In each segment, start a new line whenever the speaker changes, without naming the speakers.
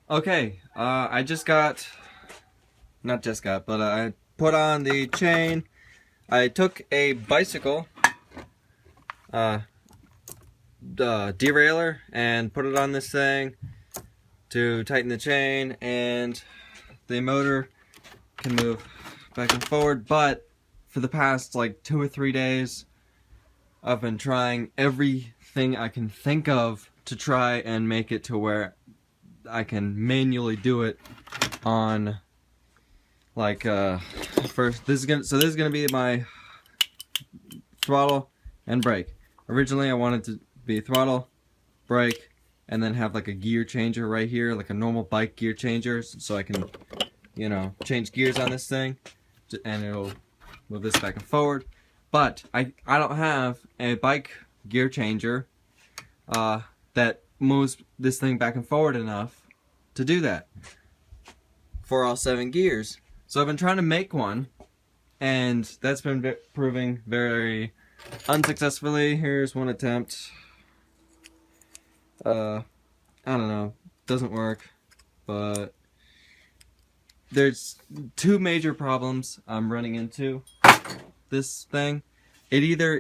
Okay, I just got, not just got, but I put on the chain. I took a bicycle derailleur and put it on this thing to tighten the chain, and the motor can move back and forward. But for the past like 2 or 3 days, I've been trying everything I can think of to try and make it to where I can manually do it on like first this is gonna be my throttle and brake. Originally I wanted to be throttle, brake, and then have like a gear changer right here, like a normal bike gear changer, so I can, you know, change gears on this thing and it'll move this back and forward. But I don't have a bike gear changer that moves this thing back and forward enough to do that for all 7 gears. So I've been trying to make one, and that's been proving very unsuccessfully. Here's one attempt. I don't know, doesn't work, but there's 2 major problems I'm running into this thing. It either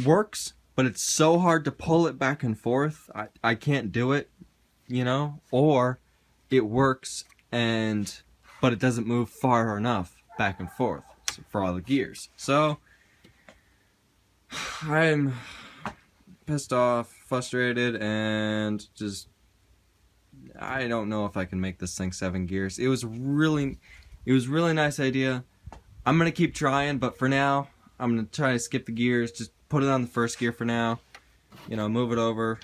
works, but it's so hard to pull it back and forth, I can't do it, you know, or it works but it doesn't move far enough back and forth for all the gears. So I'm pissed off, frustrated, and just I don't know if I can make this thing 7 gears. It was really nice idea. I'm gonna keep trying, but for now I'm gonna try to skip the gears, just put it on the first gear for now, you know, move it over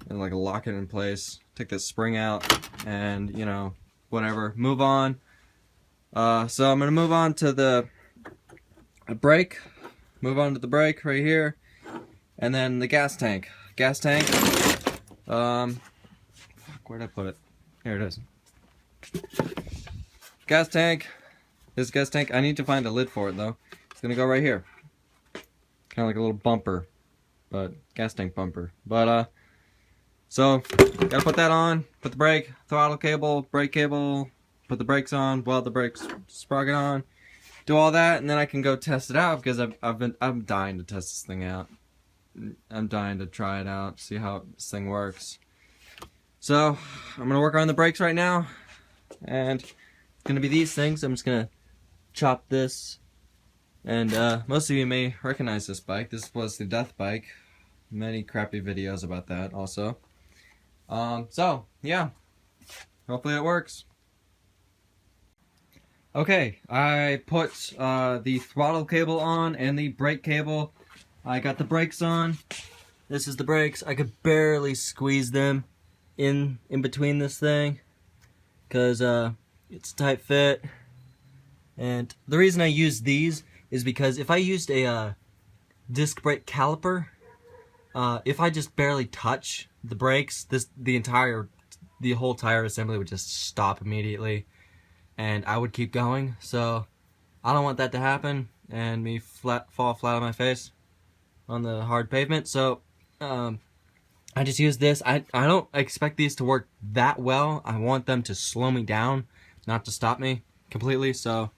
and like lock it in place, take that spring out, and you know, whatever, move on. So I'm gonna move on to the brake, right here, and then the gas tank. Fuck, where'd I put it? Here it is. Gas tank. This gas tank, I need to find a lid for it though. It's gonna go right here. Kind of like a little bumper, but gas tank bumper. But so gotta put that on, put the brake, throttle cable, brake cable, put the brakes on, weld the brakes sprocket on, do all that, and then I can go test it out because I'm dying to test this thing out. I'm dying to try it out, see how this thing works. So I'm gonna work on the brakes right now, and it's gonna be these things. I'm just gonna chop this, and most of you may recognize this bike. This was the death bike. Many crappy videos about that also. So yeah, hopefully it works. Okay, I put the throttle cable on and the brake cable. I got the brakes on. This is the brakes. I could barely squeeze them in between this thing because it's a tight fit. And the reason I use these is because if I used a disc brake caliper, if I just barely touch the brakes, the whole tire assembly would just stop immediately, and I would keep going. So I don't want that to happen and me fall flat on my face on the hard pavement. So I just use this. I don't expect these to work that well. I want them to slow me down, not to stop me completely. So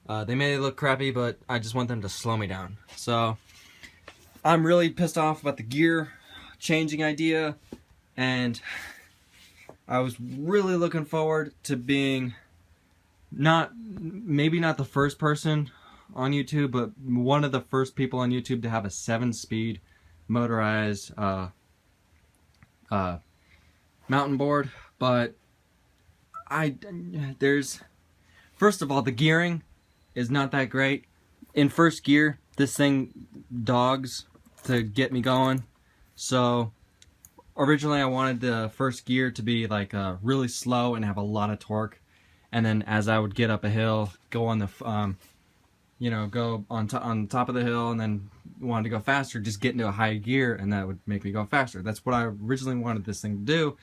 they may look crappy, but I just want them to slow me down. So I'm really pissed off about the gear changing idea, and I was really looking forward to being maybe not the first person on YouTube, but one of the first people on YouTube to have a 7-speed motorized mountain board. But first of all, the gearing is not that great. In first gear, this thing dogs to get me going. So originally I wanted the first gear to be like really slow and have a lot of torque, and then as I would get up a hill, go on the go on top of the hill, and then wanted to go faster, just get into a high gear, and that would make me go faster. That's what I originally wanted this thing to do.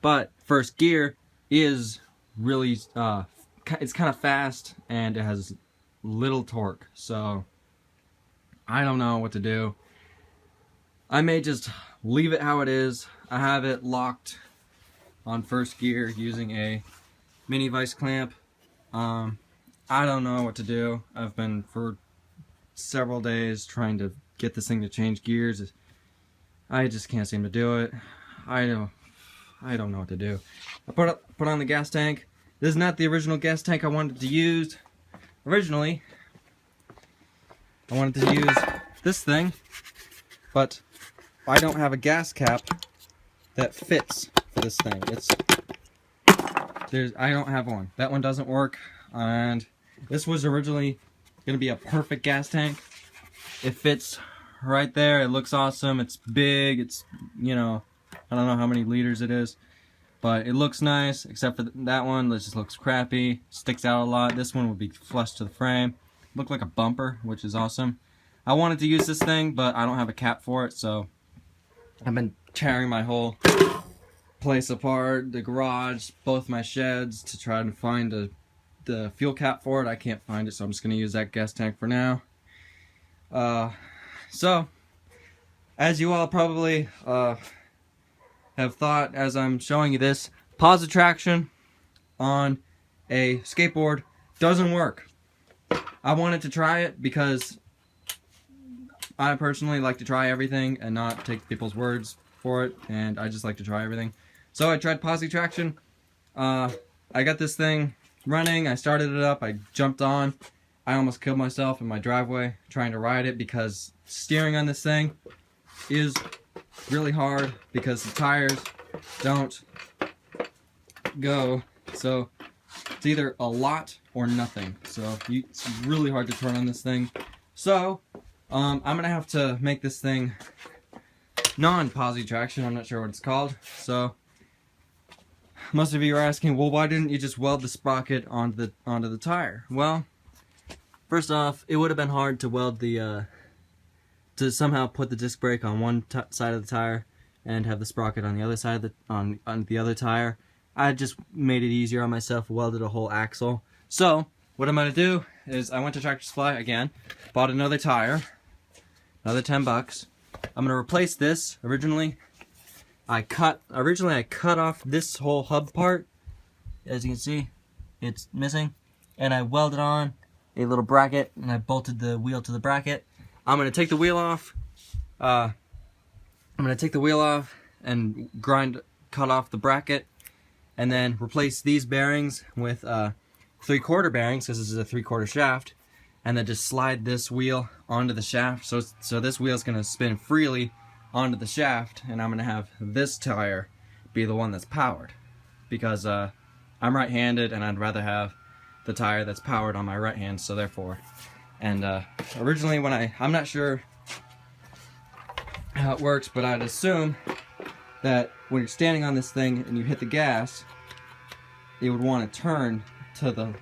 But first gear is really it's kind of fast, and it has little torque, so I don't know what to do. I may just leave it how it is. I have it locked on first gear using a mini vice clamp. I don't know what to do. I've been for several days trying to get this thing to change gears. I just can't seem to do it. I don't know what to do. I put on the gas tank. This is not the original gas tank I wanted to use. Originally, I wanted to use this thing, but I don't have a gas cap that fits for this thing. I don't have one. That one doesn't work, and this was originally gonna be a perfect gas tank. It fits right there. It looks awesome. It's big. It's, you know, I don't know how many liters it is, but it looks nice, except for that one. It just looks crappy. Sticks out a lot. This one would be flush to the frame. Looked like a bumper, which is awesome. I wanted to use this thing, but I don't have a cap for it, so I've been tearing my whole place apart, the garage, both my sheds, to try to find the fuel cap for it. I can't find it, so I'm just going to use that gas tank for now. So, as you all probably have thought as I'm showing you this, positive traction on a skateboard doesn't work. I wanted to try it because I personally like to try everything and not take people's words for it, and I just like to try everything. So I tried positive traction. I got this thing running. I started it up. I jumped on. I almost killed myself in my driveway trying to ride it because steering on this thing is really hard because the tires don't go. So it's either a lot or nothing. So it's really hard to turn on this thing. So I'm gonna have to make this thing non-positive traction. I'm not sure what it's called. So most of you are asking, well, why didn't you just weld the sprocket onto the tire? Well, first off, it would have been hard to weld the to somehow put the disc brake on one side of the tire and have the sprocket on the other side of the on the other tire. I just made it easier on myself, welded a whole axle. So what I'm gonna do is I went to Tractor Supply again, bought another tire, another 10 bucks. I'm gonna replace this. Originally I cut off this whole hub part. As you can see, it's missing, and I welded on a little bracket, and I bolted the wheel to the bracket. I'm gonna take the wheel off. I'm gonna take the wheel off and cut off the bracket, and then replace these bearings with 3/4 bearings, because this is a 3/4 shaft, and then just slide this wheel onto the shaft. So this wheel is gonna spin freely onto the shaft, and I'm gonna have this tire be the one that's powered, because I'm right-handed and I'd rather have the tire that's powered on my right hand. So therefore, and originally when I'm not sure how it works, but I'd assume that when you're standing on this thing and you hit the gas, it would want to turn to the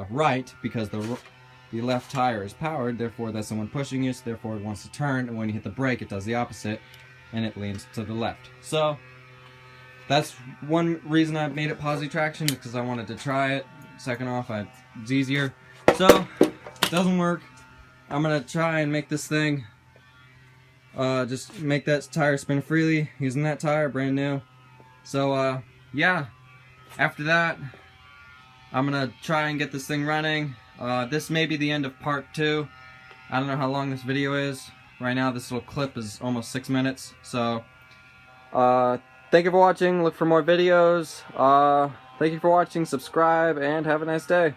right, because the left tire is powered. Therefore, that's the one pushing you, so therefore it wants to turn, and when you hit the brake, it does the opposite, and it leans to the left. So that's one reason I made it positive traction, because I wanted to try it. Second off, it's easier. So it doesn't work. I'm gonna try and make this thing just make that tire spin freely using that tire, brand new. So yeah, after that I'm gonna try and get this thing running. This may be the end of part 2. I don't know how long this video is. Right now this little clip is almost 6 minutes. So thank you for watching. Look for more videos. Thank you for watching. Subscribe and have a nice day.